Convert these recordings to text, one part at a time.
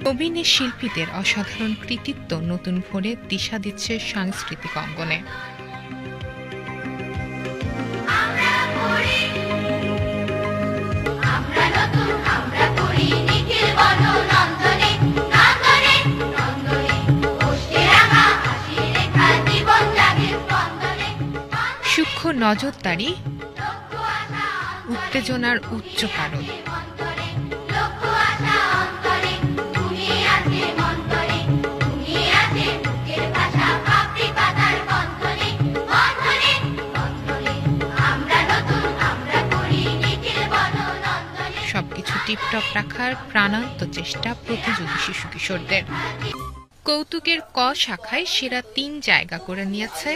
প্রবীণ শিল্পীদের অসাধারণ কৃতিত্ব নতুন ভোরে দিশা দিচ্ছে সাংস্কৃতিক অঙ্গনে। সূক্ষ্ম নজরদারি, উত্তেজনার উচ্চ পারদ, সবকিছু টিপটপ রাখার প্রাণান্ত চেষ্টা প্রতিযোগী শিশু কিশোরদের। কৌতুকের ক শাখায় সেরা ৩ জায়গা করে নিয়েছে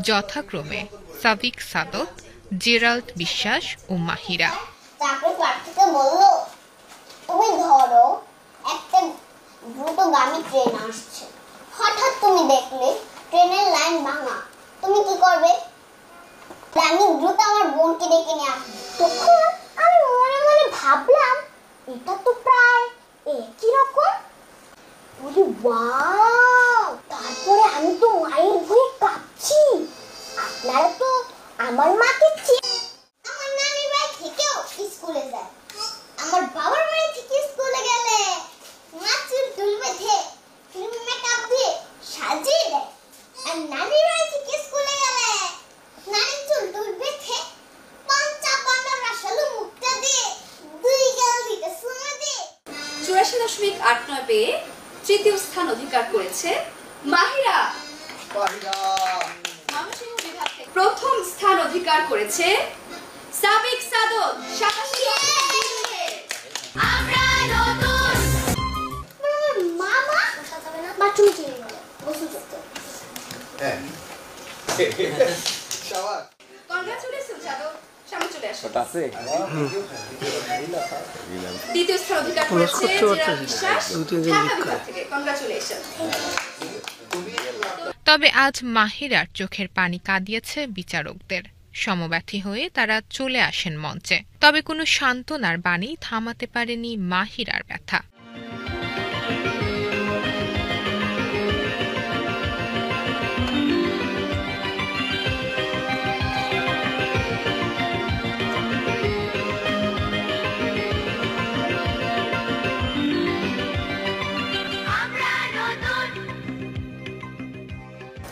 যথাক্রমে সাবিক সাদত, জেরাল্ড বিশ্বাস ও মাহিরা। চাকরি প্রার্থীকে বলল, তুমি ধরো একটা দ্রুতগামী ট্রেন আসছে, হঠাৎ তুমি দেখলে ট্রেনের লাইন ভাঙা, তুমি কি করবে? আমি দ্রুত আমার বোনকে ডেকে নিয়ে আসবো। তখন আমি মনে মনে ভাবলাম, এটা তো প্রায় একই রকম। তারপরে আমি তো মায়ের ভয়ে কাঁপছি। আপনারা তো আমার মাকে আমার নানির বাড়ি থেকেও স্কুলে যায়, আমার বাবার বাড়ি থেকে স্কুলে গেলে মা চুল টুল বেঁধে ক্রিম মেকআপ দিয়ে সাজিয়ে দেয়, আর নানির বাড়ি থেকে স্কুলে গেলে নানি চুল টুল বেঁধে পঞ্চা পান্ডা রাসালু মুখটা দিয়ে 2 গাল দিতে সুমা দিয়ে 84.89 পেয়ে তৃতীয় স্থান অধিকার করেছে মাহিরা। ময়মনসিংহ বিভাগ থেকে প্রথম স্থান অধিকার করেছে সাবিক সাদত। 87 আমরা নতুন মামা বাথরুম চলে গেল, গোসল করতে। হ্যাঁ শাবাশ, কংগ্রাচুলেশন সাদত, সামনে চলে আসো। ওটা আছে দ্বিতীয় স্থান অধিকার করেছে জেরাল্ড বিশ্বাস, ঢাকা বিভাগ থেকে। কংগ্রাচুলেশন। তবে আজ মাহিরার চোখের পানি কাঁদিয়েছে বিচারকদের। সমব্যথী হয়ে তারা চলে আসেন মঞ্চে, তবে কোনো সান্ত্বনার বাণী থামাতে পারেনি মাহিরার ব্যথা।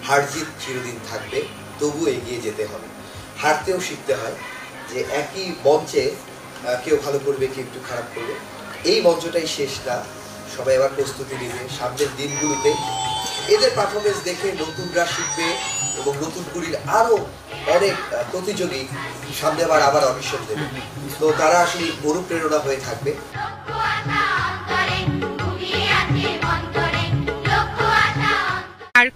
হার-জিত চিরদিন থাকবে, তবু এগিয়ে যেতে হবে। হারতেও শিখতে হয় যে একই মঞ্চে কেউ ভালো করবে, কেউ একটু খারাপ করবে। এই মঞ্চটাই শেষ না, সবাই এবার প্রস্তুতি নেবে সামনের দিনগুলোতে। এদের পারফরমেন্স দেখে নতুনরা শিখবে এবং নতুন কুড়ির আরও অনেক প্রতিযোগী সামনে আবার অডিশন দেবে। তো তারা আসলে অনুপ্রেরণা হয়ে থাকবে। আর